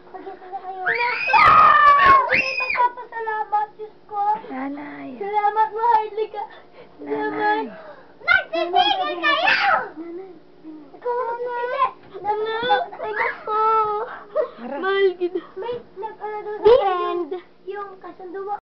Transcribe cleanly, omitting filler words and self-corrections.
Pagising na kayo. Magpapasalamat, Diyos ko. Nanay. Salamat, Maharli ka. Nanay. Nagsisigil kayo! Ikaw ang nagsisigil. Anak ko. Mahal kita. May nag-ano doon sa end. Yung kasundo mo.